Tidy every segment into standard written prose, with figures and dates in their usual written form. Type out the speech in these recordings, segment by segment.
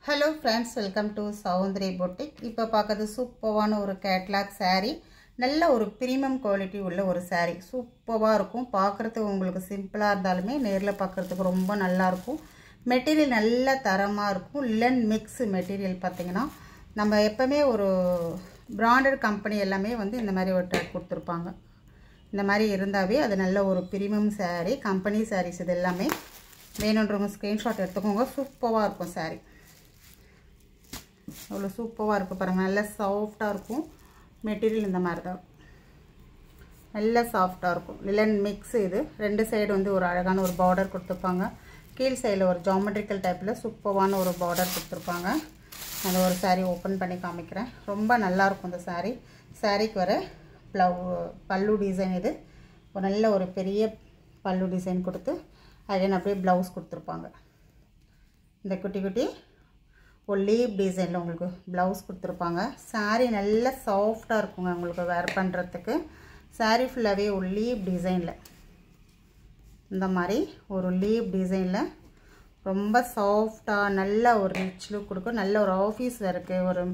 Hello friends, welcome to Soundri Boutique. இப்போ பார்க்கிறது சூப்பரான ஒரு கேட்லாக் saree. நல்ல ஒரு பிரீமியம் குவாலிட்டி உள்ள ஒரு saree. சூப்பரா இருக்கும். பார்க்கிறதுக்கு உங்களுக்கு சிம்பிளா இருந்தாலுமே நேர்ல பார்க்கிறதுக்கு ரொம்ப நல்லா இருக்கும். மெட்டீரியல் நல்ல தரமா இருக்கும். லினன் மிக்ஸ் மெட்டீரியல் பாத்தீங்கன்னா நம்ம எப்பவுமே ஒரு பிராண்டட் கம்பெனி எல்லாமே வந்து இந்த மாதிரி ஒரு டேக் கொடுத்திருப்பாங்க. இந்த மாதிரி இருந்தாவே அது நல்ல ஒரு பிரீமியம் saree, கம்பெனி sarees இது எல்லாமே வேணும்ன்றவங்க ஸ்கிரீன்ஷாட் எடுத்துக்கோங்க. சூப்பரா இருக்கும் saree. அவ்வளோ சூப்பராக இருக்குது பாருங்கள். நல்லா சாஃப்டாக இருக்கும். மெட்டீரியல் இந்த மாதிரி தான் நல்லா சாஃப்டாக இருக்கும். லினன் மிக்ஸ் இது. ரெண்டு சைடு வந்து ஒரு அழகான ஒரு பார்டர் கொடுத்துருப்பாங்க. கீழ் சைடில் ஒரு ஜாமெட்ரிக்கல் டைப்பில் சூப்பரான ஒரு பார்டர் கொடுத்துருப்பாங்க. அந்த ஒரு saree ஓப்பன் பண்ணி காமிக்கிறேன். ரொம்ப நல்லாயிருக்கும் இந்த saree. சாரீக்கு வர பல்லு டிசைன் இது. ஒரு நல்ல ஒரு பெரிய பல்லு டிசைன் கொடுத்து அகைன் அப்படியே ப்ளவுஸ் கொடுத்துருப்பாங்க. இந்த குட்டி குட்டி ஒரு லீப் டிசைனில் உங்களுக்கு ப்ளவுஸ் கொடுத்துருப்பாங்க. saree நல்ல சாஃப்டாக இருக்குங்க உங்களுக்கு வேர் பண்ணுறதுக்கு. saree ஃபுல்லாகவே ஒரு லீப் டிசைனில் இந்த மாதிரி ஒரு லீப் டிசைனில் ரொம்ப சாஃப்டாக நல்ல ஒரு ரிச் லுக் கொடுக்கும். நல்ல ஒரு ஆஃபீஸ் வேருக்கு ஒரு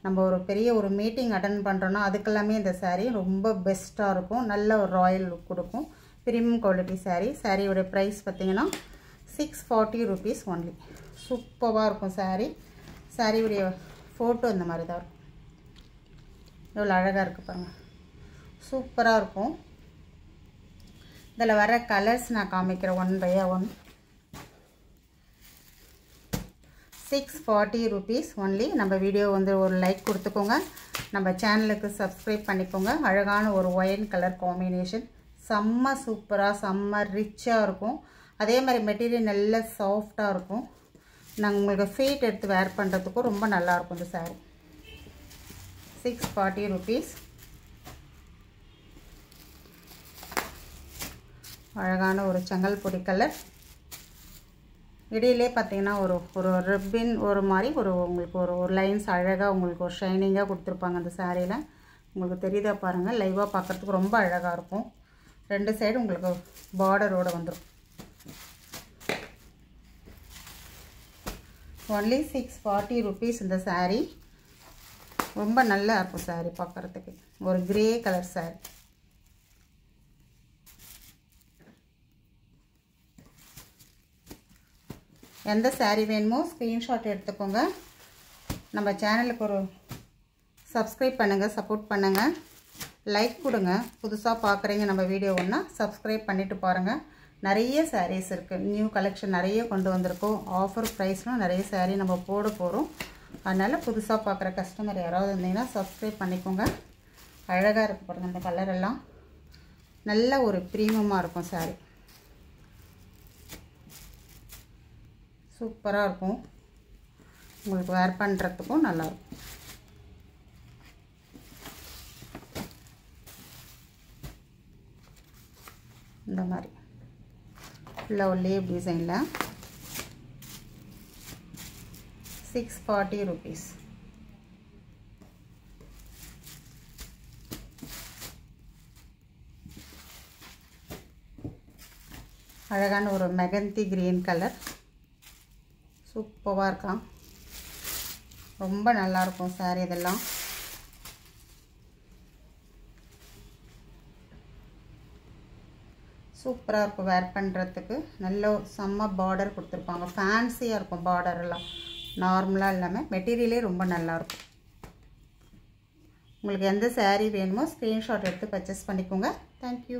நம்ம ஒரு பெரிய ஒரு மீட்டிங் அட்டன் பண்ணுறோன்னா அதுக்கெல்லாமே இந்த saree ரொம்ப பெஸ்ட்டாக இருக்கும். நல்ல ஒரு ராயல் லுக் கொடுக்கும். Premium quality saree. சாரியோட ப்ரைஸ் பார்த்தீங்கன்னா 640 rupees ஒன்லி. சூப்பராக இருக்கும் saree. சாரியுடைய ஃபோட்டோ இந்த மாதிரி தான் இருக்கும். எவ்வளோ அழகாக இருக்குது பாருங்கள். சூப்பராக இருக்கும். இதில் வர கலர்ஸ் நான் காமிக்கிறேன் one by one. 640 rupees only. நம்ம வீடியோ வந்து ஒரு லைக் கொடுத்துக்கோங்க. நம்ம சேனலுக்கு சப்ஸ்கிரைப் பண்ணிக்கோங்க. அழகான ஒரு ஒயின் கலர் காம்பினேஷன். செம்ம சூப்பராக செம்ம ரிச்சாக இருக்கும். அதே மாதிரி மெட்டீரியல் நல்ல சாஃப்டாக இருக்கும். நாங்கள் உங்களுக்கு ஃபீட் எடுத்து வேர் பண்ணுறதுக்கும் ரொம்ப நல்லாயிருக்கும் இந்த saree. 640 rupees. அழகான ஒரு செங்கல் பொடி கலர். இடையிலே பார்த்தீங்கன்னா ஒரு ஒரு ரிப்பின் ஒரு மாதிரி உங்களுக்கு ஒரு லைன்ஸ் அழகாக உங்களுக்கு ஒரு ஷைனிங்காக கொடுத்துருப்பாங்க அந்த சாரியில். உங்களுக்கு தெரியுதா பாருங்கள். லைவாக பார்க்குறதுக்கு ரொம்ப அழகாக இருக்கும். ரெண்டு சைடு உங்களுக்கு பார்டரோடு வந்துடும். ஒன்லி 640 rupees இந்த saree. ரொம்ப நல்லா இருக்கும் saree பார்க்குறதுக்கு. ஒரு கிரே கலர் saree. எந்த saree வேணுமோ ஸ்க்ரீன்ஷாட் எடுத்துக்கோங்க. நம்ம சேனலுக்கு ஒரு சப்ஸ்கிரைப் பண்ணுங்கள், சப்போர்ட் பண்ணுங்கள், லைக் கொடுங்க. புதுசாக பார்க்குறீங்க நம்ம வீடியோன்னா சப்ஸ்கிரைப் பண்ணிவிட்டு பாருங்கள். நிறைய சாரீஸ் இருக்குது. நியூ கலெக்ஷன் நிறைய கொண்டு வந்திருக்கோம். ஆஃபர் ப்ரைஸ்லாம் நிறைய saree நம்ம போட போகிறோம். அதனால் புதுசாக பார்க்குற கஸ்டமர் யாராவது இருந்தீங்கன்னா சப்ஸ்கிரைப் பண்ணிக்கோங்க. அழகாக இருக்குது பாருங்கள். இந்த கலரெல்லாம் நல்ல ஒரு ப்ரீமியமாக இருக்கும் saree. சூப்பராக இருக்கும். உங்களுக்கு வேர் பண்ணுறதுக்கும் நல்லாயிருக்கும். இந்த மாதிரி ஃபுல்லாக ஒரு லீப் டிசைனில் 640 rupees. அழகான ஒரு மெகந்தி கிரீன் கலர். சூப்பராக இருக்கான். ரொம்ப நல்லாயிருக்கும் saree இதெல்லாம். சூப்பராக இருக்கும் வேர் பண்ணுறதுக்கு. நல்ல செம்ம பார்டர் கொடுத்துருப்பாங்க. ஃபேன்சியாக இருக்கும் பார்டரெல்லாம். நார்மலாக இல்லாமல் மெட்டீரியலே ரொம்ப நல்லாயிருக்கும். உங்களுக்கு எந்த saree வேணுமோ ஸ்க்ரீன்ஷாட் எடுத்து பர்ச்சேஸ் பண்ணிக்கோங்க. தேங்க்யூ.